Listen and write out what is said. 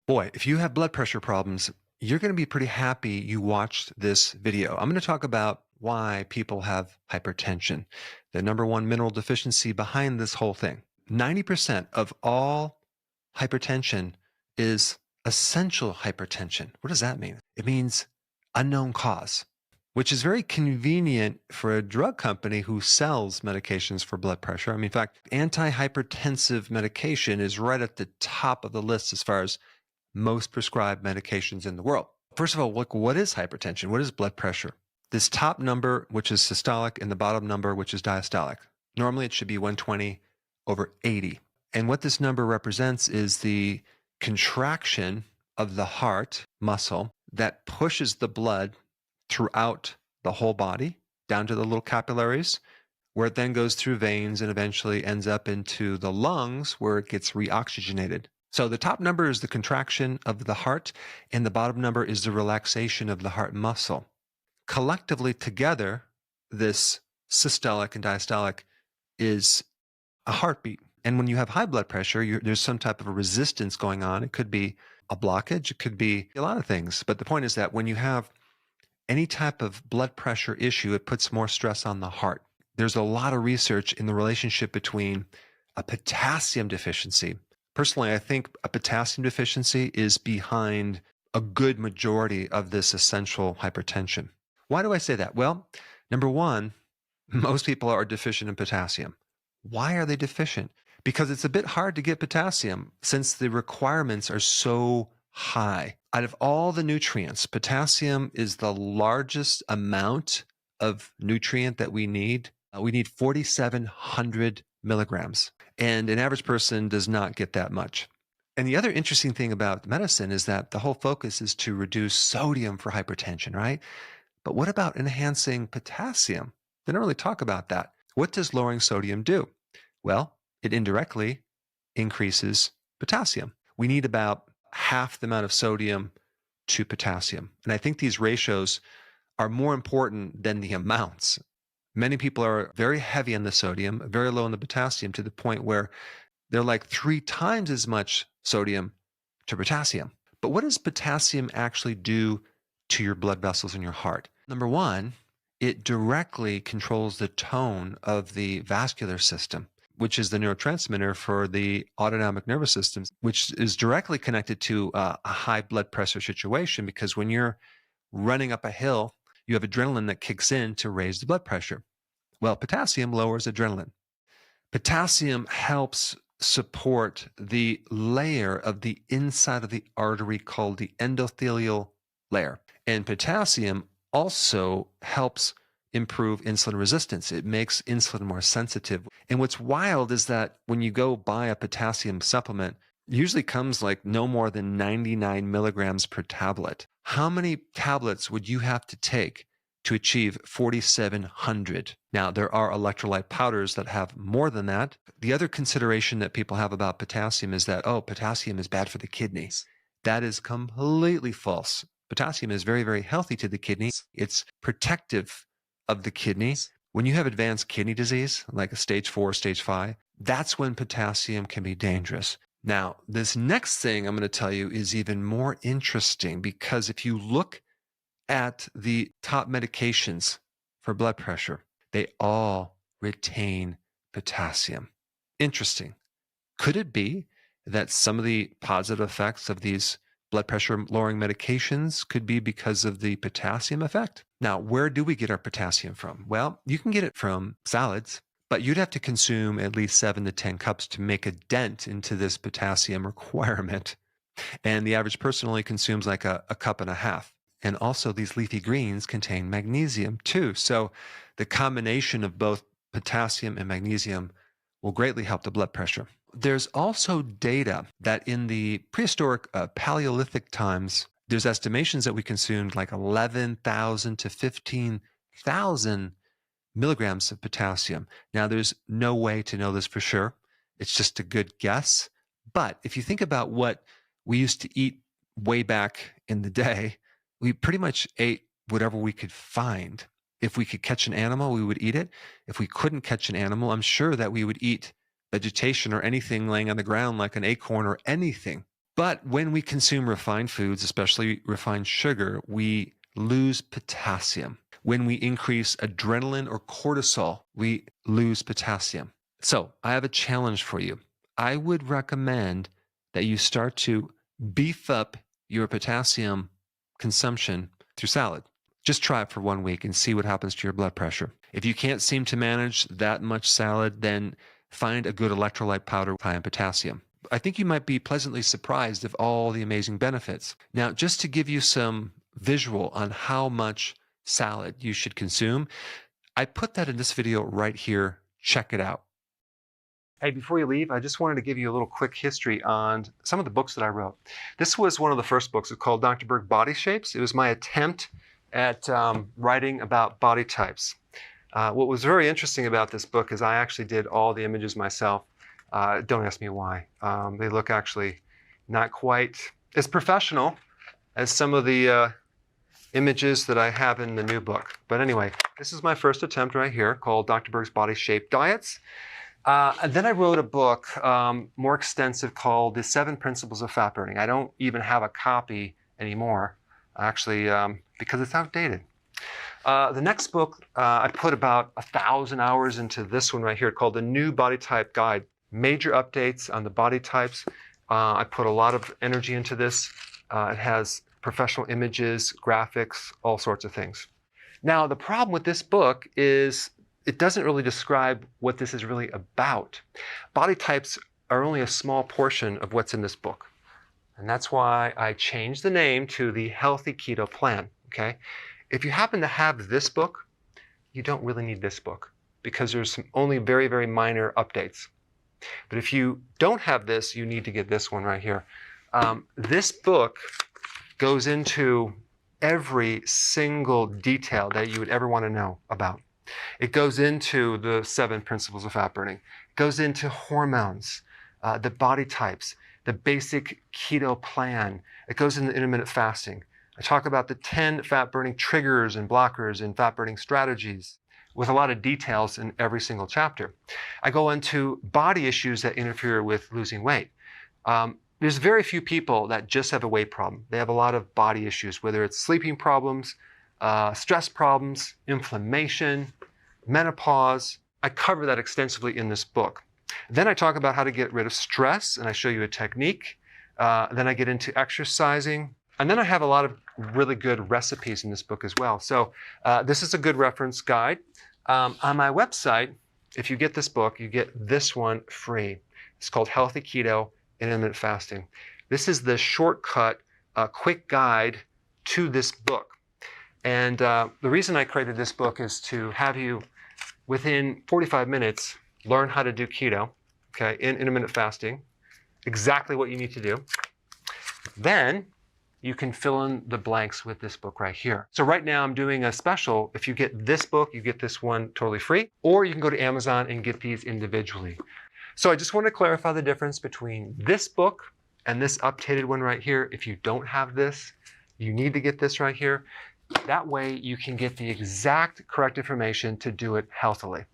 Boy, if you have blood pressure problems, you're going to be pretty happy you watched this video. I'm going to talk about why people have hypertension, the number one mineral deficiency behind this whole thing. 90% of all hypertension is essential hypertension. What does that mean? It means unknown cause, which is very convenient for a drug company who sells medications for blood pressure. I mean, in fact, antihypertensive medication is right at the top of the list as far as most prescribed medications in the world. First of all, look, what is hypertension? What is blood pressure? This top number, which is systolic, and the bottom number, which is diastolic. Normally, it should be 120/80. And what this number represents is the contraction of the heart muscle that pushes the blood throughout the whole body, down to the little capillaries, where it then goes through veins and eventually ends up into the lungs where it gets reoxygenated. So the top number is the contraction of the heart, and the bottom number is the relaxation of the heart muscle. Collectively together, this systolic and diastolic is a heartbeat. And when you have high blood pressure, there's some type of a resistance going on. It could be a blockage. It could be a lot of things. But the point is that when you have any type of blood pressure issue, it puts more stress on the heart. There's a lot of research in the relationship between a potassium deficiency. Personally, I think a potassium deficiency is behind a good majority of this essential hypertension. Why do I say that? Well, number one, most people are deficient in potassium. Why are they deficient? Because it's a bit hard to get potassium since the requirements are so high. Out of all the nutrients, potassium is the largest amount of nutrient that we need. We need 4,700 milligrams. And an average person does not get that much. And the other interesting thing about medicine is that the whole focus is to reduce sodium for hypertension, right? But what about enhancing potassium? They don't really talk about that. What does lowering sodium do? Well, it indirectly increases potassium. We need about half the amount of sodium to potassium. And I think these ratios are more important than the amounts. Many people are very heavy on the sodium, very low on the potassium, to the point where they're like 3 times as much sodium to potassium. But what does potassium actually do to your blood vessels in your heart? Number one, it directly controls the tone of the vascular system, which is the neurotransmitter for the autonomic nervous system, which is directly connected to a high blood pressure situation, because when you're running up a hill, you have adrenaline that kicks in to raise the blood pressure. Well, potassium lowers adrenaline. Potassium helps support the layer of the inside of the artery called the endothelial layer. And potassium also helps improve insulin resistance. It makes insulin more sensitive. And what's wild is that when you go buy a potassium supplement, it usually comes like no more than 99 milligrams per tablet. How many tablets would you have to take to achieve 4,700? Now, there are electrolyte powders that have more than that. The other consideration that people have about potassium is that, oh, potassium is bad for the kidneys. That is completely false. Potassium is very, very healthy to the kidneys. It's protective of the kidneys. When you have advanced kidney disease, like a stage 4, stage 5, that's when potassium can be dangerous. Now, this next thing I'm going to tell you is even more interesting, because if you look at the top medications for blood pressure, they all retain potassium. Interesting. Could it be that some of the positive effects of these blood pressure lowering medications could be because of the potassium effect? Now, where do we get our potassium from? Well, you can get it from salads, but you'd have to consume at least 7 to 10 cups to make a dent into this potassium requirement. And the average person only consumes like a cup and a half. And also these leafy greens contain magnesium too. So the combination of both potassium and magnesium will greatly help the blood pressure. There's also data that in the prehistoric Paleolithic times, there's estimations that we consumed like 11,000 to 15,000 milligrams of potassium. Now, there's no way to know this for sure. It's just a good guess. But if you think about what we used to eat way back in the day, we pretty much ate whatever we could find. If we could catch an animal, we would eat it. If we couldn't catch an animal, I'm sure that we would eat vegetation or anything laying on the ground like an acorn or anything. But when we consume refined foods, especially refined sugar, we lose potassium. When we increase adrenaline or cortisol, we lose potassium. So I have a challenge for you. I would recommend that you start to beef up your potassium consumption through salad. Just try it for 1 week and see what happens to your blood pressure. If you can't seem to manage that much salad, then find a good electrolyte powder high in potassium. I think you might be pleasantly surprised of all the amazing benefits. Now, just to give you some visual on how much salad you should consume, I put that in this video right here. Check it out. Hey, before you leave, I just wanted to give you a little quick history on some of the books that I wrote. This was one of the first books. It's called Dr. Berg Body Shapes. It was my attempt at writing about body types. What was very interesting about this book is I actually did all the images myself. Don't ask me why. They look actually not quite as professional as some of the images that I have in the new book. But anyway, this is my first attempt right here called Dr. Berg's Body Shape Diets. And then I wrote a book more extensive called The 7 Principles of Fat Burning. I don't even have a copy anymore, actually, because it's outdated. The next book, I put about 1,000 hours into this one right here called The New Body Type Guide. Major updates on the body types. I put a lot of energy into this. It has professional images, graphics, all sorts of things. Now, the problem with this book is it doesn't really describe what this is really about. Body types are only a small portion of what's in this book. And that's why I changed the name to the Healthy Keto Plan, okay? If you happen to have this book, you don't really need this book because there's some only very, very minor updates. But if you don't have this, you need to get this one right here. This book goes into every single detail that you would ever want to know about. It goes into the 7 principles of fat burning. It goes into hormones, the body types, the basic keto plan. It goes into intermittent fasting. I talk about the 10 fat burning triggers and blockers and fat burning strategies with a lot of details in every single chapter. I go into body issues that interfere with losing weight. There's very few people that just have a weight problem. They have a lot of body issues, whether it's sleeping problems, stress problems, inflammation, menopause. I cover that extensively in this book. Then I talk about how to get rid of stress, and I show you a technique. Then I get into exercising. And then I have a lot of really good recipes in this book as well. So this is a good reference guide. On my website, if you get this book, you get this one free. It's called Healthy Keto and Intermittent Fasting. This is the shortcut, quick guide to this book. And the reason I created this book is to have you, within 45 minutes, learn how to do keto, okay, in intermittent fasting, exactly what you need to do. Then you can fill in the blanks with this book right here. So right now I'm doing a special. If you get this book, you get this one totally free, or you can go to Amazon and get these individually. So I just want to clarify the difference between this book and this updated one right here. If you don't have this, you need to get this right here. That way you can get the exact correct information to do it healthily.